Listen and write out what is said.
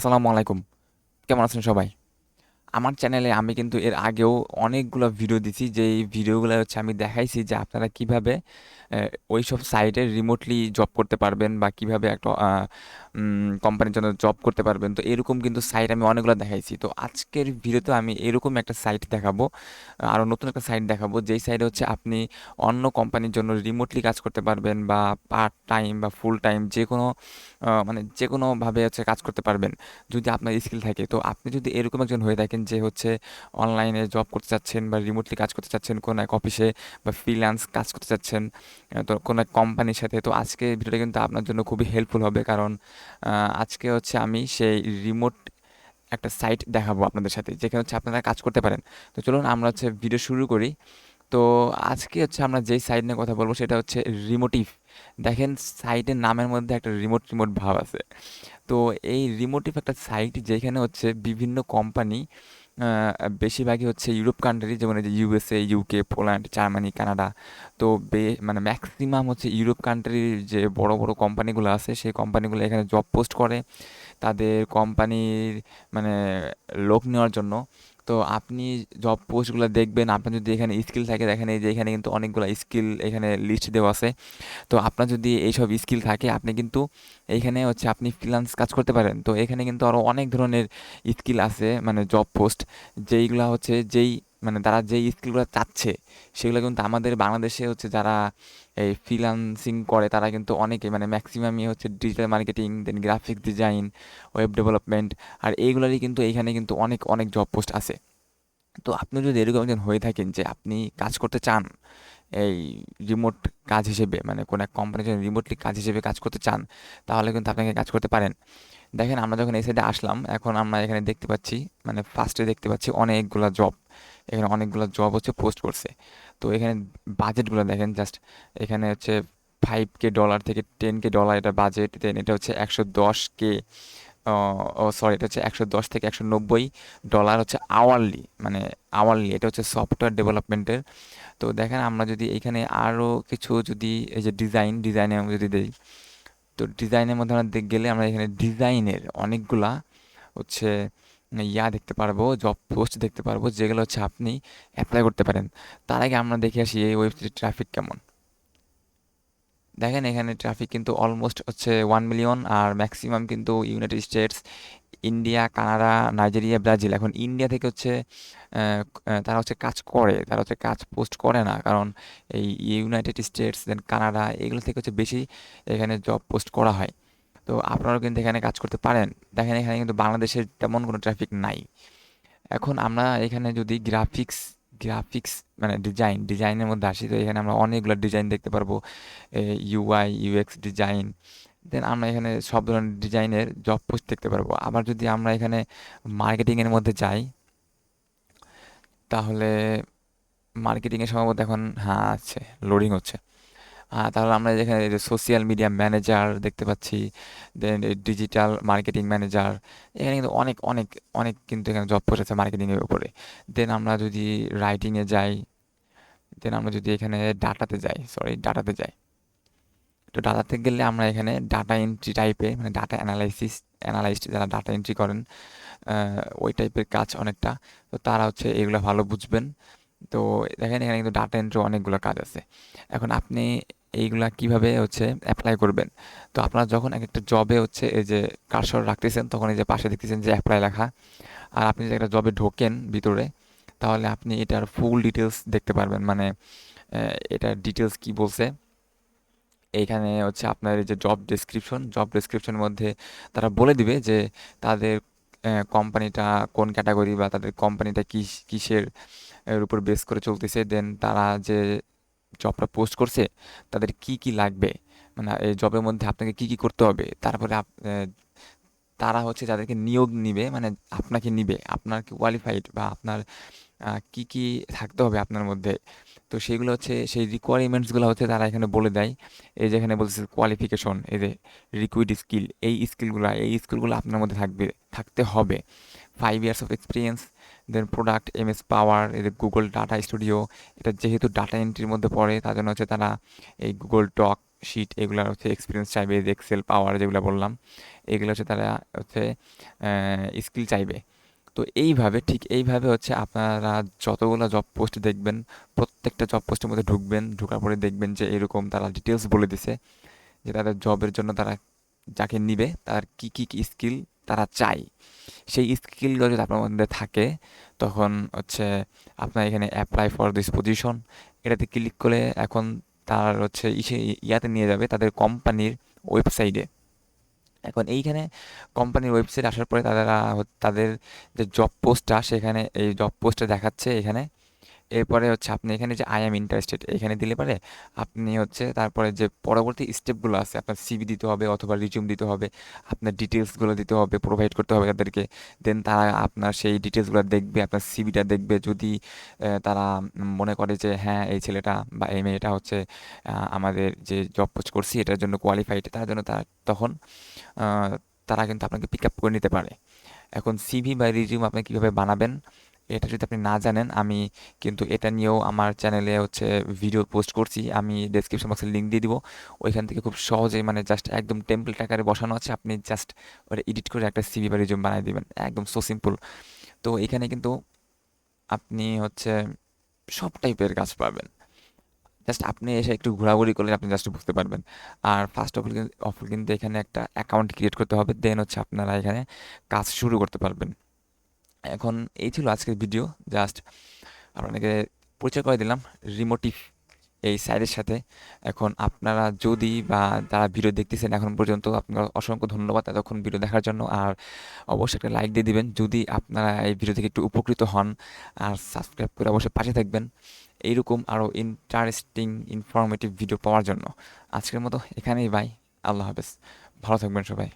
আসসালামু আলাইকুম। কেমন আছেন সবাই? আমার চ্যানেলে আমি কিন্তু এর আগেও অনেকগুলো ভিডিও দিছি, যেই ভিডিওগুলো হচ্ছে আমি দেখাইছি যে আপনারা কিভাবে ওইসব সাইটে রিমোটলি জব করতে পারবেন বা কিভাবে একটা কোম্পানির জন্য জব করতে পারবেন। তো এরকম কিন্তু সাইট আমি অনেকগুলো দেখাইছি। তো আজকের ভিডিওতে আমি এরকম একটা সাইট দেখাবো, আরও নতুন একটা সাইট দেখাবো, যেই সাইটে হচ্ছে আপনি অন্য কোম্পানির জন্য রিমোটলি কাজ করতে পারবেন বা পার্ট টাইম বা ফুল টাইম যে কোনো মানে যে কোনোভাবে হচ্ছে কাজ করতে পারবেন যদি আপনার স্কিল থাকে। তো আপনি যদি এরকম একজন হয়ে থাকেন যে হচ্ছে অনলাইনে জব করতে চাচ্ছেন বা রিমোটলি কাজ করতে চাচ্ছেন কোনো এক অফিসে বা ফ্রিল্যান্স কাজ করতে চাচ্ছেন তো কোনো এক কোম্পানির সাথে, তো আজকে ভিডিওটা কিন্তু আপনার জন্য খুবই হেল্পফুল হবে। কারণ আজকে হচ্ছে আমি সেই রিমোট একটা সাইট দেখাবো আপনাদের সাথে, যেখানে হচ্ছে আপনারা কাজ করতে পারেন। তো চলুন আমরা হচ্ছে ভিডিও শুরু করি। তো আজকে হচ্ছে আমরা যেই সাইট নিয়ে কথা বলবো সেটা হচ্ছে রিমোটিভ। দেখেন, সাইটের নামের মধ্যে একটা রিমোট রিমোট ভাব আছে। তো এই রিমোটিভ একটা সাইট যেখানে হচ্ছে বিভিন্ন কোম্পানি, বেশিরভাগই হচ্ছে ইউরোপ কান্ট্রি, যেমন এই যে USA, UK, Poland, Germany, Canada. তো মানে ম্যাক্সিমাম হচ্ছে ইউরোপ কান্ট্রির যে বড় বড় কোম্পানিগুলো আছে সেই কোম্পানিগুলো এখানে জব পোস্ট করে তাদের কোম্পানির মানে লোক নেওয়ার জন্য। তো আপনি জব পোস্টগুলো দেখবেন, আপনার যদি এখানে স্কিল থাকে, দেখেন এই যে এখানে কিন্তু অনেকগুলো স্কিল এখানে লিস্ট দেওয়া আছে। তো আপনার যদি এইসব স্কিল থাকে আপনি কিন্তু এইখানে হচ্ছে আপনি ফ্রিল্যান্স কাজ করতে পারেন। তো এখানে কিন্তু আরও অনেক ধরনের স্কিল আছে, মানে জব পোস্ট যেইগুলা হচ্ছে যেই মানে তারা যেই স্কিলগুলো চাচ্ছে সেগুলো কিন্তু আমাদের বাংলাদেশে হচ্ছে যারা এই ফ্রিল্যান্সিং করে তারা কিন্তু অনেকে মানে ম্যাক্সিমামই হচ্ছে ডিজিটাল মার্কেটিং, দেন গ্রাফিক ডিজাইন, ওয়েব ডেভেলপমেন্ট, আর এইগুলারই কিন্তু এইখানে কিন্তু অনেক অনেক জব পোস্ট আছে। তো আপনি যদি এরকম একজন হয়ে থাকেন যে আপনি কাজ করতে চান এই রিমোট কাজ হিসেবে, মানে কোনো এক কোম্পানির জন্য রিমোটলি কাজ হিসেবে কাজ করতে চান, তাহলে কিন্তু আপনাকে কাজ করতে পারেন। দেখেন, আমরা যখন এই সাইডে আসলাম, এখন আমরা এখানে দেখতে পাচ্ছি, মানে ফার্স্টে দেখতে পাচ্ছি অনেকগুলা জব। এখানে অনেকগুলো জব হচ্ছে পোস্ট করছে। তো এখানে বাজেটগুলো দেখেন জাস্ট। এখানে হচ্ছে $5K থেকে $10K এটা বাজেট, দেন এটা হচ্ছে 110K, ও সরি, এটা হচ্ছে 110 থেকে $190 হচ্ছে আওয়ারলি, মানে আওয়ারলি। এটা হচ্ছে সফটওয়্যার ডেভেলপমেন্টের। তো দেখেন, আমরা যদি এখানে আরও কিছু যদি এই যে ডিজাইনে আমরা যদি দেই, তো ডিজাইনের মধ্যে আমরা গেলে আমরা এখানে ডিজাইনের অনেকগুলা হচ্ছে দেখতে পারবো, জব পোস্ট দেখতে পারবো, যেগুলো হচ্ছে আপনি অ্যাপ্লাই করতে পারেন। তার আগে আমরা দেখে আসি এই ওয়েবসাইটের ট্রাফিক কেমন। দেখেন, এখানে ট্রাফিক কিন্তু অলমোস্ট হচ্ছে 1 মিলিয়ন, আর ম্যাক্সিমাম কিন্তু United states, India, Canada, Nigeria, Brazil. এখন ইন্ডিয়া থেকে হচ্ছে তারা হচ্ছে কাজ করে, তারা হচ্ছে কাজ পোস্ট করে না, কারণ এই ইউনাইটেড স্টেটস দেন কানাডা এগুলো থেকে হচ্ছে বেশি এখানে জব পোস্ট করা হয়। তো আপনারাও কিন্তু এখানে কাজ করতে পারেন। দেখেন, এখানে কিন্তু বাংলাদেশের তেমন কোনো ট্রাফিক নাই। এখন আমরা এখানে যদি গ্রাফিক্স মানে ডিজাইনের মধ্যে আসি, তো এখানে আমরা অনেকগুলো ডিজাইন দেখতে পারবো, ইউআই ইউএক্স ডিজাইন। দেন আমরা এখানে সব ধরনের ডিজাইনের জব পোস্ট দেখতে পারবো। আবার যদি আমরা এখানে মার্কেটিংয়ের মধ্যে যাই, তাহলে মার্কেটিংয়ের সম্ভবত এখন হ্যাঁ আছে, লোডিং হচ্ছে। তাহলে আমরা যেখানে সোশ্যাল মিডিয়া ম্যানেজার দেখতে পাচ্ছি, দেন ডিজিটাল মার্কেটিং ম্যানেজার। এখানে কিন্তু অনেক অনেক অনেক কিন্তু এখানে জব পোস্ট আছে মার্কেটিংয়ের উপরে। দেন আমরা যদি রাইটিংয়ে যাই, দেন আমরা যদি এখানে ডাটাতে যাই, তো ডাটাতে গেলে আমরা এখানে ডাটা এন্ট্রি টাইপে, মানে ডাটা অ্যানালাইস্ট যারা ডাটা এন্ট্রি করেন, ওই টাইপের কাজ অনেকটা। তো তারা হচ্ছে এগুলো ভালো বুঝবেন। তো দেখেন, এখানে কিন্তু ডাটা এন্ট্রি অনেকগুলো কাজ আছে। এখন আপনি এইগুলা কিভাবে হচ্ছে অ্যাপ্লাই করবেন? তো আপনারা যখন এক একটা জবে হচ্ছে এই যে কার্সর রাখতেছেন, তখন এই যে পাশে দেখতেছেন যে অ্যাপ্লাই লেখা। আর আপনি যদি একটা জবে ঢোকেন ভিতরে, তাহলে আপনি এটার ফুল ডিটেলস দেখতে পারবেন, মানে এটার ডিটেলস কি বলছে। এইখানে হচ্ছে আপনার এই যে জব ডেসক্রিপশনের মধ্যে তারা বলে দিবে যে তাদের কোম্পানিটা কোন ক্যাটাগরি বা তাদের কোম্পানিটা কিসের এর উপর বেস করে চলতেছে। দেন তারা যে জবটা পোস্ট করছে তাদের কি কি লাগবে, মানে এই জবের মধ্যে আপনাকে কি কি করতে হবে। তারপরে তারা হচ্ছে যাদেরকে নিয়োগ নিবে, মানে আপনাকে নিবে, আপনার কি কোয়ালিফাইড বা আপনার কি কি থাকতে হবে আপনার মধ্যে। তো সেগুলো হচ্ছে সেই রিকোয়ারমেন্টসগুলো হচ্ছে তারা এখানে বলে দেয়। এই যে এখানে বলছে কোয়ালিফিকেশন, এই যে রিকুইড স্কিল, এই স্কিলগুলো আপনার মধ্যে থাকতে হবে। 5 years of experience, then product MS power, এই যে গুগল ডাটা স্টুডিও। এটা যেহেতু ডাটা এন্ট্রির মধ্যে পড়ে, তার জন্য হচ্ছে তারা এই গুগল ডক শিট, এগুলো হচ্ছে এক্সপিরিয়েন্স চাইবে, যে এক্সেল পাওয়ার যেগুলো বললাম, এগুলো হচ্ছে তারা হচ্ছে স্কিল চাইবে। তো এইভাবে, ঠিক এইভাবে হচ্ছে আপনারা যতগুলো জব পোস্ট দেখবেন, প্রত্যেকটা জব পোস্টের মধ্যে ঢুকবেন, ঢোকার পরে দেখবেন যে এরকম তারা ডিটেলস বলে দিছে যে তাদের জবের জন্য তারা যাকে নিবে তার কি কি কি স্কিল তারা চায়। সেই স্কিলগুলো যদি আপনার মধ্যে থাকে, তখন হচ্ছে আপনার এখানে অ্যাপ্লাই ফর দিস পজিশন, এটাতে ক্লিক করে এখন তার হচ্ছে ইয়াতে নিয়ে যাবে তাদের কোম্পানির ওয়েবসাইটে। এখন এইখানে কোম্পানির ওয়েবসাইট আসার পরে তারা তাদের যে জব পোস্টটা, সেখানে এই জব পোস্টটা দেখাচ্ছে এখানে। এরপরে হচ্ছে আপনি এখানে যে আই এম ইন্টারেস্টেড এখানে দিলে পারে আপনি হচ্ছে তারপরে যে পরবর্তী স্টেপগুলো আছে, আপনার সিভি দিতে হবে অথবা রিজিউম দিতে হবে, আপনার ডিটেলসগুলো দিতে হবে, প্রোভাইড করতে হবে তাদেরকে। দেন তারা আপনার সেই ডিটেলসগুলো দেখবে, আপনার সিভিটা দেখবে। যদি তারা মনে করে যে হ্যাঁ এই ছেলেটা বা এই মেয়েটা হচ্ছে আমাদের যে জব পোস্ট করছি এটার জন্য কোয়ালিফাইড, তার জন্য তারা তখন আহ, তারা কিন্তু আপনাকে পিক আপ করে নিতে পারে। এখন সিভি বা রিজিউম আপনি কীভাবে বানাবেন, এটা যদি আপনি না জানেন, আমি কিন্তু এটা নিয়েও আমার চ্যানেলে হচ্ছে ভিডিও পোস্ট করছি। আমি ডেসক্রিপশন বক্সে লিঙ্ক দিয়ে দিব, ওইখান থেকে খুব সহজেই মানে জাস্ট একদম টেমপ্লেট আকারে বসানো আছে, আপনি জাস্ট ওটা এডিট করে একটা সিভি বা রিজিউম বানিয়ে দিবেন, একদম সো সিম্পল। তো এখানে কিন্তু আপনি হচ্ছে সব টাইপের কাজ পাবেন, জাস্ট আপনি এসে একটু ঘোরাঘুরি করলে আপনি জাস্ট বুঝতে পারবেন। আর ফার্স্ট অফ অফ কিন্তু এখানে একটা অ্যাকাউন্ট ক্রিয়েট করতে হবে, দেন হচ্ছে আপনারা এখানে কাজ শুরু করতে পারবেন। এখন এই ছিল আজকের ভিডিও, জাস্ট আপনাকে পরিচয় করে দিলাম রিমোটিভ এই সাইটের সাথে। এখন আপনারা যদি বা যারা ভিডিও দেখতেছেন এখন পর্যন্ত, আপনার অসংখ্য ধন্যবাদ এতক্ষণ ভিডিও দেখার জন্য। আর অবশ্যই একটা লাইক দিয়ে দিবেন যদি আপনারা এই ভিডিও থেকে একটু উপকৃত হন, আর সাবস্ক্রাইব করে অবশ্যই পাশে থাকবেন এইরকম আরও ইন্টারেস্টিং ইনফরমেটিভ ভিডিও পাওয়ার জন্য। আজকের মতো এখানেই, বাই, আল্লাহ হাফেজ, ভালো থাকবেন সবাই।